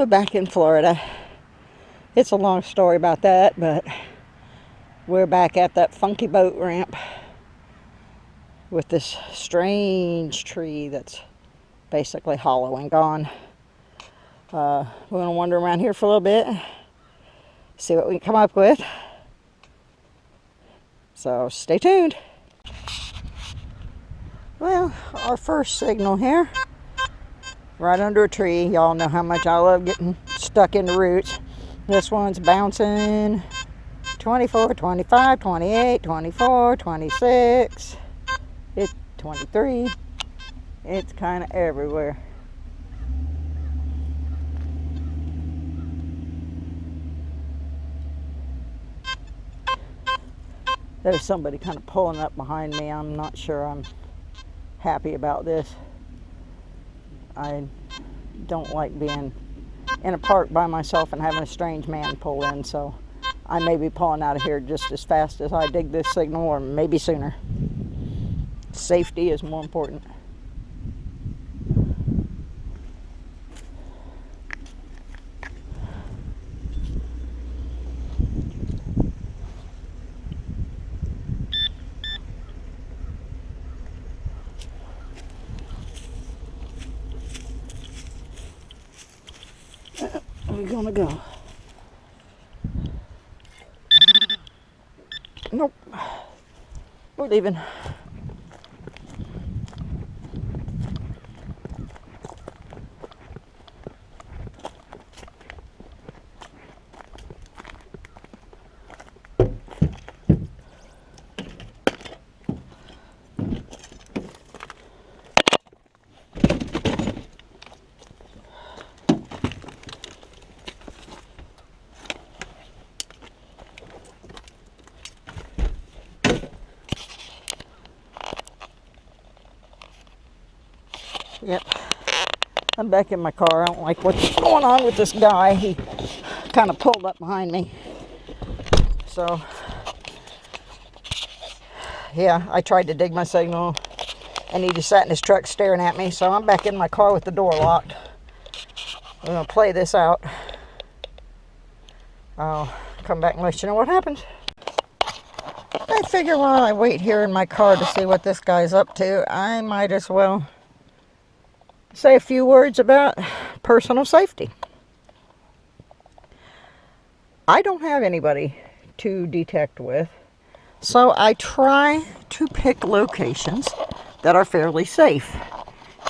we're back in Florida. It's a long story about that, but we're back at that funky boat ramp with this strange tree that's basically hollow and gone. We're going to wander around here for a little bit, see what we can come up with. So stay tuned. Well, our first signal here, right under a tree. Y'all know how much I love getting stuck in the roots. This one's bouncing 24, 25, 28, 24, 26, it's 23. It's kind of everywhere. There's somebody kind of pulling up behind me. I'm not sure I'm happy about this. I don't like being in a park by myself and having a strange man pull in, so I may be pulling out of here just as fast as I dig this signal, or maybe sooner. Safety is more important. We're gonna go. Nope. We're leaving. Yep, I'm back in my car. I don't like what's going on with this guy. He kind of pulled up behind me. So, yeah, I tried to dig my signal and he just sat in his truck staring at me. So I'm back in my car with the door locked. I'm going to play this out. I'll come back and let you know what happens. I figure while I wait here in my car to see what this guy's up to, I might as well say a few words about personal safety. I don't have anybody to detect with, so I try to pick locations that are fairly safe.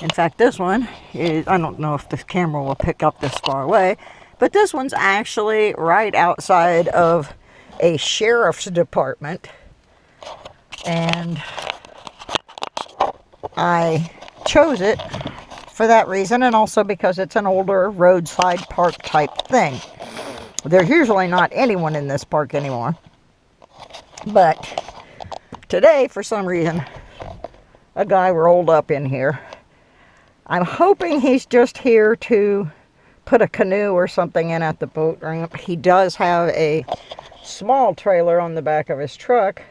In fact, this one is, I don't know if this camera will pick up this far away, but this one's actually right outside of a sheriff's department, and I chose it for that reason, and also because it's an older roadside park type thing. There's usually not anyone in this park anymore, but today, for some reason, a guy rolled up in here. I'm hoping he's just here to put a canoe or something in at the boat ramp. He does have a small trailer on the back of his truck,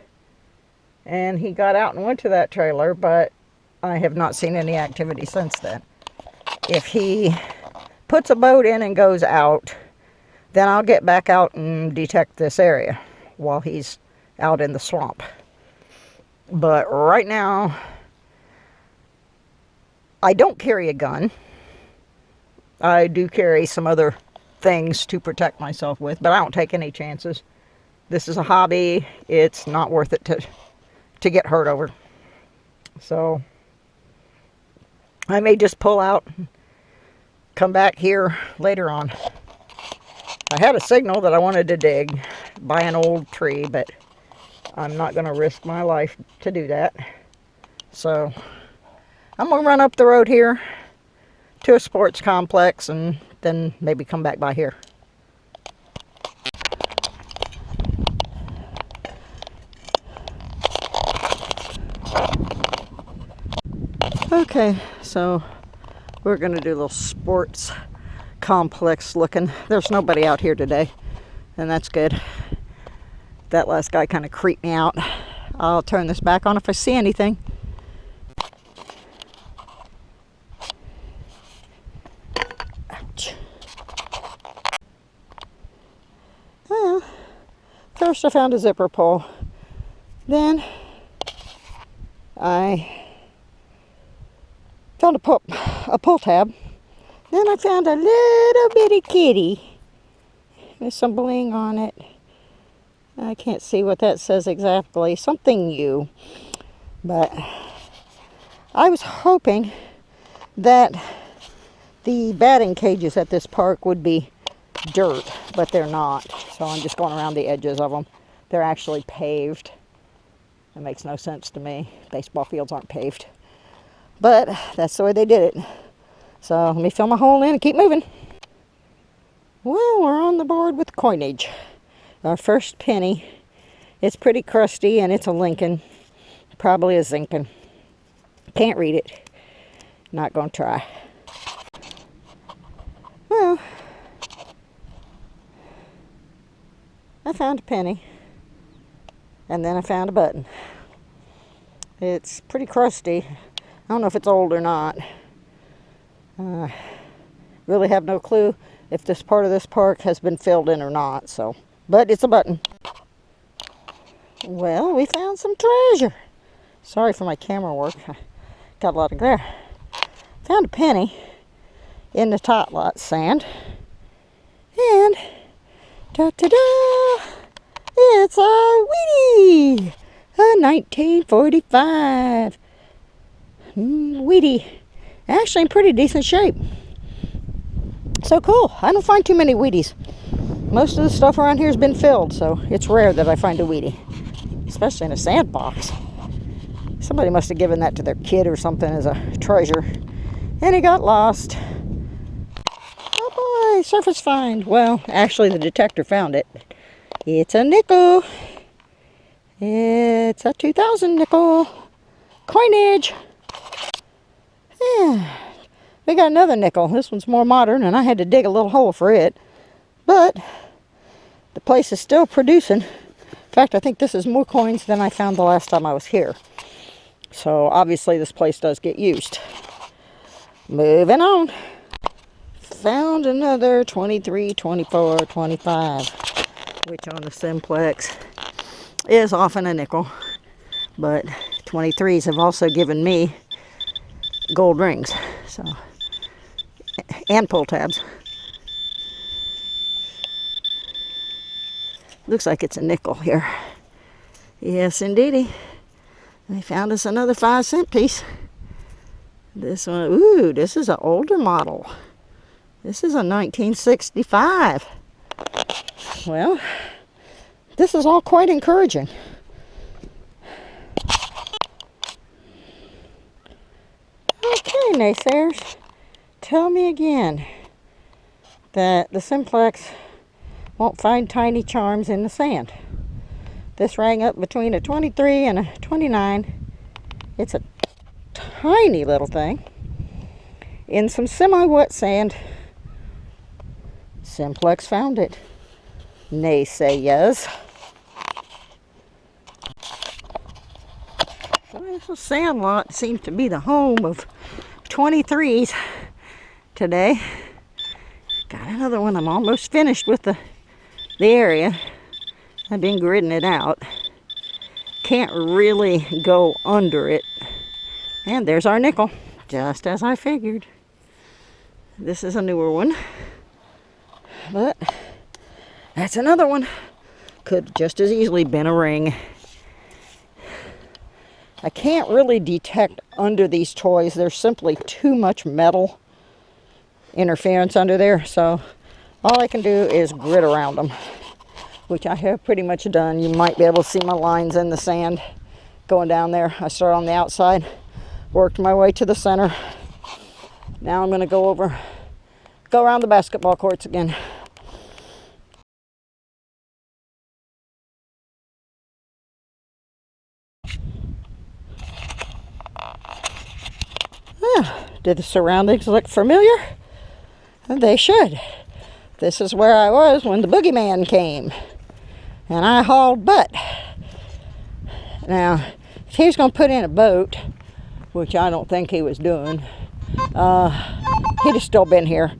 and he got out and went to that trailer, but I have not seen any activity since then. If he puts a boat in and goes out, then I'll get back out and detect this area while he's out in the swamp. But right now, I don't carry a gun. I do carry some other things to protect myself with, but I don't take any chances. This is a hobby. It's not worth it to get hurt over. So I may just pull out and come back here later on. I had a signal that I wanted to dig by an old tree, but I'm not going to risk my life to do that. So I'm going to run up the road here to a sports complex and then maybe come back by here. Okay, so we're going to do a little sports complex looking. There's nobody out here today, and that's good. That last guy kind of creeped me out. I'll turn this back on if I see anything. Ouch. first I found a zipper pull. Then I found a pull tab. Then I found a little bitty kitty with some bling on it. I can't see what that says exactly. Something new. But I was hoping that the batting cages at this park would be dirt, but they're not. So I'm just going around the edges of them. They're actually paved. That makes no sense to me. Baseball fields aren't paved. But that's the way they did it. So let me fill my hole in and keep moving. Well, we're on the board with coinage. Our first penny. It's pretty crusty and it's a Lincoln. Probably a Zinkin. Can't read it. Not going to try. Well, I found a penny. And then I found a button. It's pretty crusty. I don't know if it's old or not. Really have no clue if this part of this park has been filled in or not. So, but it's a button. Well, we found some treasure. Sorry for my camera work. I got a lot of glare. Found a penny in the tot lot sand. And ta-da! It's a Wheatie! A 1945 Wheatie. Actually in pretty decent shape. So cool. I don't find too many Wheaties. Most of the stuff around here has been filled, so it's rare that I find a Wheatie. Especially in a sandbox. Somebody must have given that to their kid or something as a treasure. And it got lost. Oh boy, surface find. Well, actually the detector found it. It's a nickel. It's a 2000 nickel. Coinage. Yeah. We got another nickel. This one's more modern and I had to dig a little hole for it. But the place is still producing. In fact, I think this is more coins than I found the last time I was here. So obviously this place does get used. Moving on. Found another 23, 24, 25. Which on the simplex is often a nickel. But 23s have also given me gold rings. So, and pull tabs. Looks like it's a nickel here. Yes, indeedy. They found us another 5-cent piece. This one, ooh, this is an older model. This is a 1965. Well, this is all quite encouraging. Okay, naysayers, tell me again that the simplex won't find tiny charms in the sand. This rang up between a 23 and a 29. It's a tiny little thing in some semi-wet sand. Simplex found it. Naysayers. This sand lot seems to be the home of 23s today. Got another one. I'm almost finished with the area. I've been gridding it out. Can't really go under it. And there's our nickel, just as I figured. This is a newer one. But that's another one. Could just as easily been a ring. I can't really detect under these toys. There's simply too much metal interference under there. So all I can do is grit around them, which I have pretty much done. You might be able to see my lines in the sand going down there. I started on the outside, worked my way to the center. Now I'm going to go around the basketball courts again. Did the surroundings look familiar? They should. This is where I was when the boogeyman came. And I hauled butt. Now, if he was going to put in a boat, which I don't think he was doing, he'd have still been here.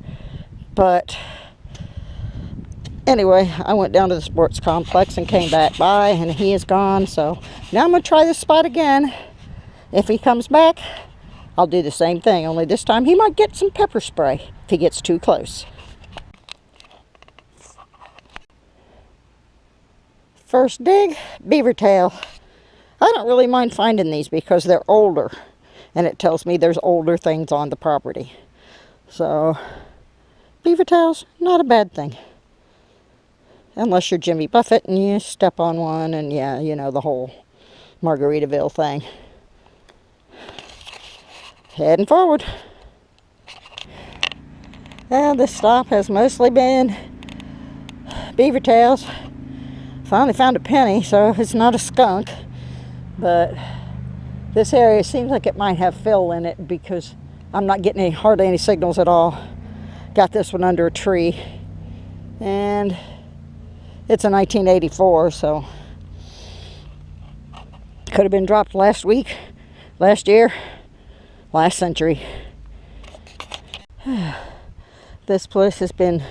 But Anyway, I went down to the sports complex and came back by, and he is gone. So now I'm going to try this spot again. If he comes back, I'll do the same thing, only this time he might get some pepper spray if he gets too close. First dig, beaver tail. I don't really mind finding these because they're older, and it tells me there's older things on the property. So, beaver tails, not a bad thing. Unless you're Jimmy Buffett and you step on one, and yeah, you know, the whole Margaritaville thing. Heading forward. Well, this stop has mostly been beaver tails. Finally found a penny, so it's not a skunk. But this area seems like it might have fill in it because I'm not getting hardly any signals at all. Got this one under a tree. And it's a 1984, so could have been dropped last week, last year, last century. This place has been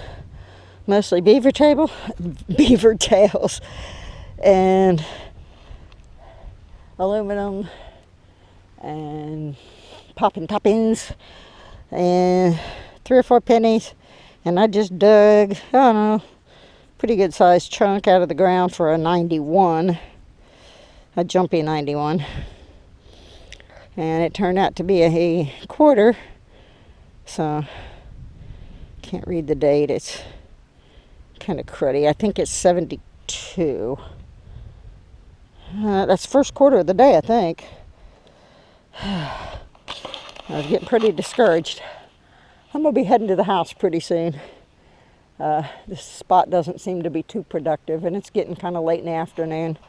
mostly beaver tails and aluminum and popping toppings and 3 or 4 pennies, and I just dug, I don't know, pretty good sized chunk out of the ground for a 91, a jumpy 91, and it turned out to be a quarter, so can't read the date. It's kind of cruddy. I think it's 72. That's first quarter of the day, I think. I was getting pretty discouraged. I'm going to be heading to the house pretty soon. This spot doesn't seem to be too productive, and it's getting kind of late in the afternoon.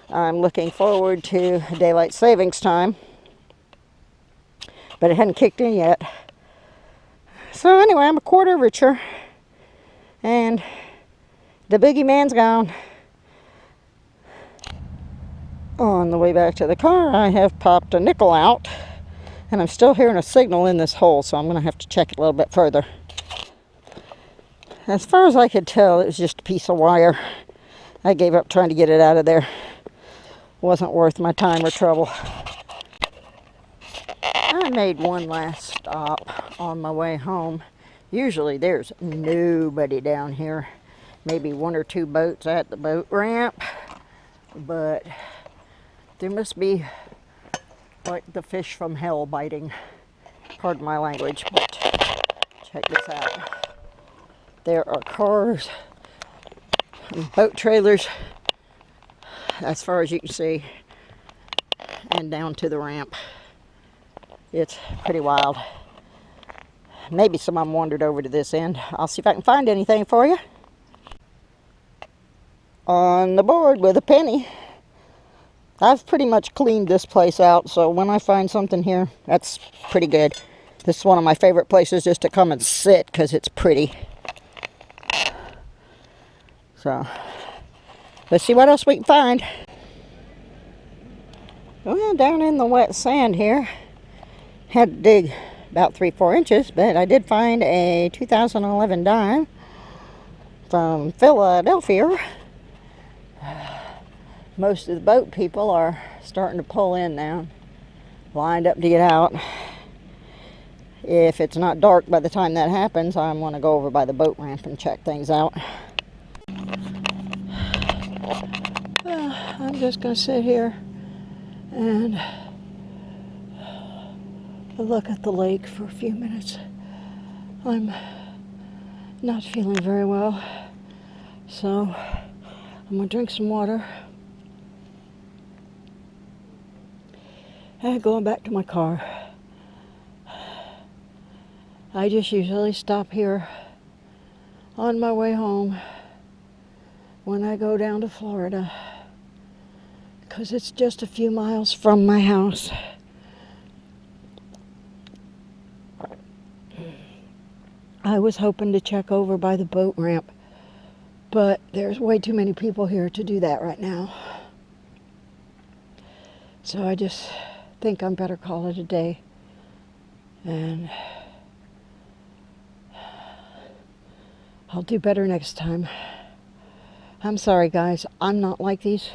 I'm looking forward to daylight savings time, but it hadn't kicked in yet. So anyway, I'm a quarter richer, and the boogeyman's gone. On the way back to the car, I have popped a nickel out, and I'm still hearing a signal in this hole, so I'm going to have to check it a little bit further. As far as I could tell, it was just a piece of wire. I gave up trying to get it out of there. Wasn't worth my time or trouble. I made one last stop on my way home. Usually there's nobody down here. Maybe 1 or 2 boats at the boat ramp. But there must be like the fish from hell biting. Pardon my language, but check this out. There are cars and boat trailers as far as you can see, and down to the ramp. It's pretty wild. Maybe some of them wandered over to this end. I'll see if I can find anything for you. On the board with a penny. I've pretty much cleaned this place out, so when I find something here, that's pretty good. This is one of my favorite places just to come and sit because it's pretty. So, let's see what else we can find. Well, down in the wet sand here, had to dig about 3-4 inches, but I did find a 2011 dime from Philadelphia. Most of the boat people are starting to pull in now, lined up to get out. If it's not dark by the time that happens, I want to go over by the boat ramp and check things out. I'm just going to sit here and look at the lake for a few minutes. I'm not feeling very well, so I'm going to drink some water. And going back to my car. I just usually stop here on my way home when I go down to Florida, because it's just a few miles from my house. I was hoping to check over by the boat ramp, but there's way too many people here to do that right now. So I just think I'm better call it a day, and I'll do better next time. I'm sorry, guys. I'm not like these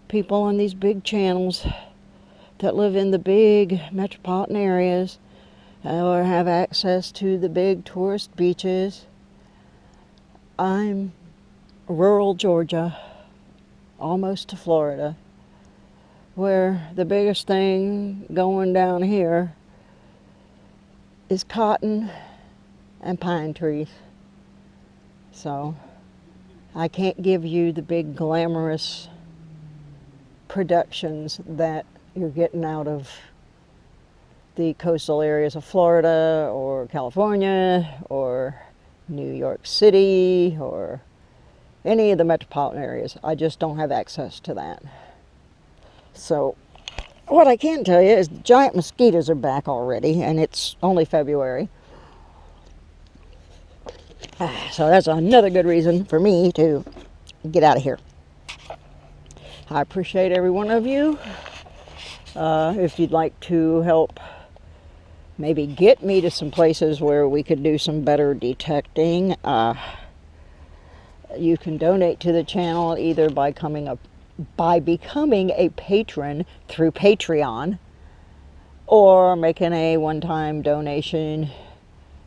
people on these big channels that live in the big metropolitan areas or have access to the big tourist beaches. I'm rural Georgia, almost to Florida, where the biggest thing going down here is cotton and pine trees. So I can't give you the big glamorous productions that you're getting out of the coastal areas of Florida or California or New York City or any of the metropolitan areas. I just don't have access to that. So what I can tell you is giant mosquitoes are back already, and it's only February. So that's another good reason for me to get out of here. I appreciate every one of you. If you'd like to help maybe get me to some places where we could do some better detecting, you can donate to the channel either by becoming a patron through Patreon, or making a one-time donation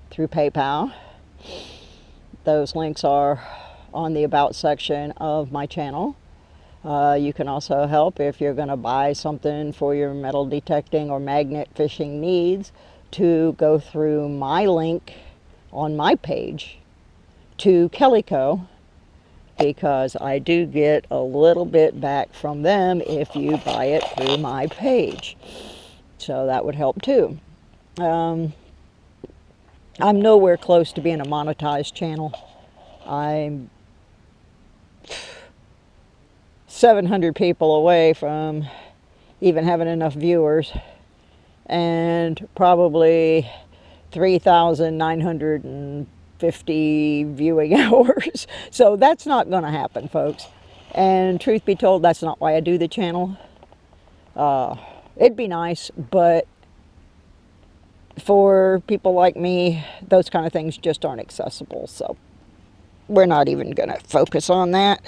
through PayPal. Those links are on the About section of my channel. You can also help if you're going to buy something for your metal detecting or magnet fishing needs, to go through my link on my page to Kellyco, because I do get a little bit back from them if you buy it through my page. So that would help too. I'm nowhere close to being a monetized channel. I'm 700 people away from even having enough viewers, and probably 3,950 viewing hours. So that's not going to happen, folks. And truth be told, that's not why I do the channel. It'd be nice, but for people like me, those kind of things just aren't accessible. So we're not even going to focus on that.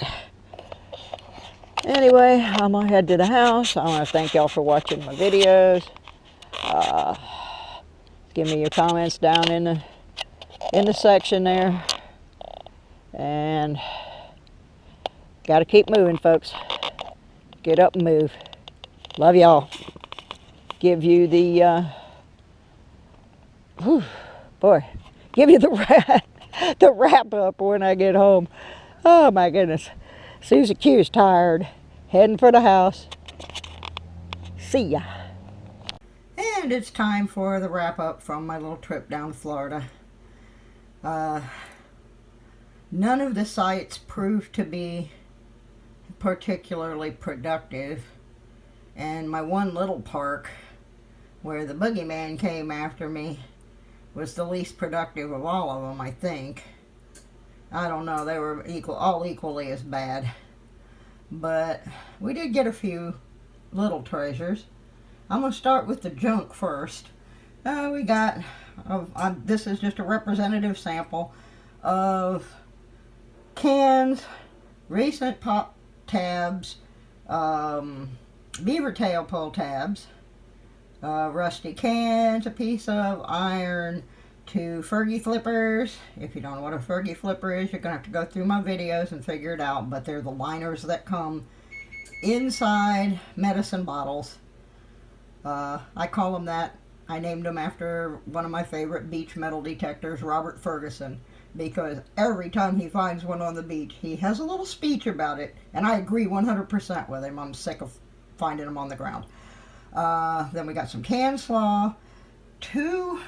Anyway, I'm going to head to the house. I want to thank y'all for watching my videos. Give me your comments down in the section there. And got to keep moving, folks. Get up and move. Love y'all. Give you the, give you the wrap up when I get home. Oh my goodness. Susie Q's tired. Heading for the house. See ya. And it's time for the wrap up from my little trip down to Florida. None of the sites proved to be particularly productive. And my one little park, where the boogeyman came after me, was the least productive of all of them, I think. I don't know, they were all equally as bad. But we did get a few little treasures. I'm going to start with the junk first. We got, this is just a representative sample of cans, recent pop tabs, beaver tail pull tabs, rusty cans, a piece of iron, 2 Fergie flippers. If you don't know what a Fergie flipper is, you're going to have to go through my videos and figure it out, but they're the liners that come inside medicine bottles. I call them that. I named them after one of my favorite beach metal detectors, Robert Ferguson, because every time he finds one on the beach, he has a little speech about it, and I agree 100% with him. I'm sick of finding them on the ground. Then we got some can slaw, 2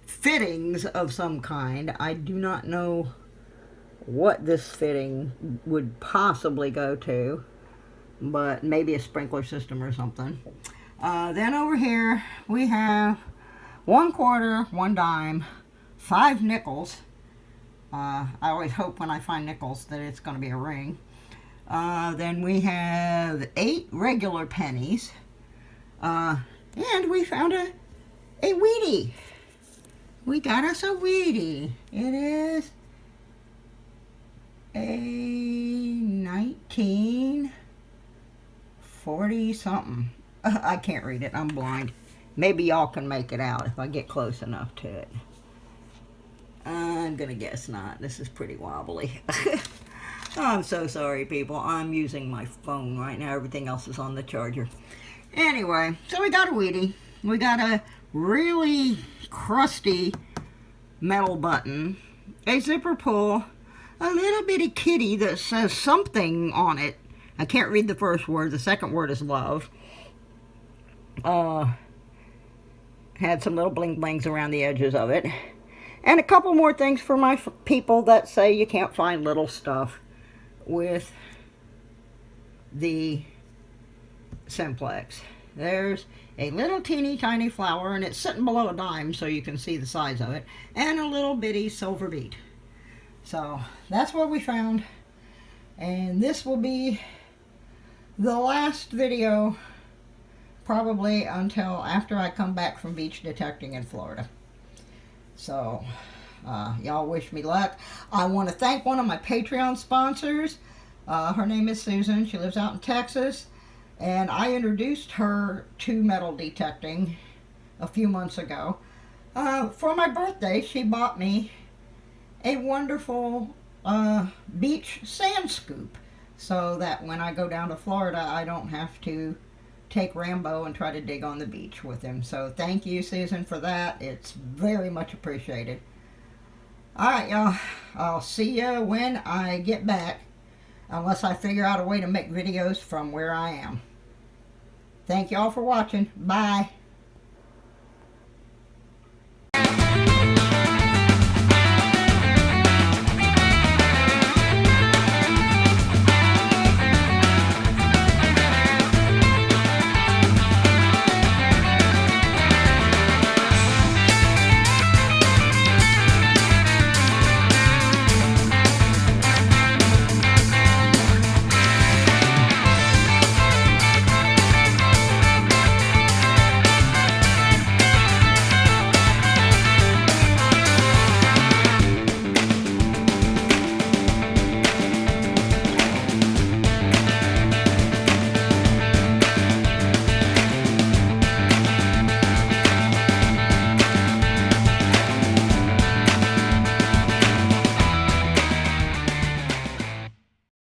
fittings of some kind. I do not know what this fitting would possibly go to, but maybe a sprinkler system or something. Then over here we have 1 quarter, 1 dime, 5 nickels. I always hope when I find nickels that it's going to be a ring. Then we have 8 regular pennies. And we found a Wheatie. We got us a Wheatie. It is a 1940 something. I can't read it. I'm blind. Maybe y'all can make it out if I get close enough to it. I'm gonna guess not. This is pretty wobbly. I'm so sorry, people. I'm using my phone right now. Everything else is on the charger. Anyway, so we got a Wheatie. We got a really crusty metal button, a zipper pull, a little bitty kitty that says something on it. I can't read the first word. The second word is love. Had some little bling blings around the edges of it. And a couple more things for my people that say you can't find little stuff with the Simplex. There's a little teeny tiny flower, and it's sitting below a dime so you can see the size of it, and a little bitty silver bead. So that's what we found, and this will be the last video probably until after I come back from beach detecting in Florida. So y'all wish me luck. I want to thank one of my Patreon sponsors. Her name is Susan. She lives out in Texas, and I introduced her to metal detecting a few months ago. For my birthday, she bought me a wonderful beach sand scoop, so that when I go down to Florida, I don't have to take Rambo and try to dig on the beach with him. So thank you, Susan, for that. It's very much appreciated. Alright, y'all. I'll see you when I get back, unless I figure out a way to make videos from where I am. Thank y'all for watching. Bye.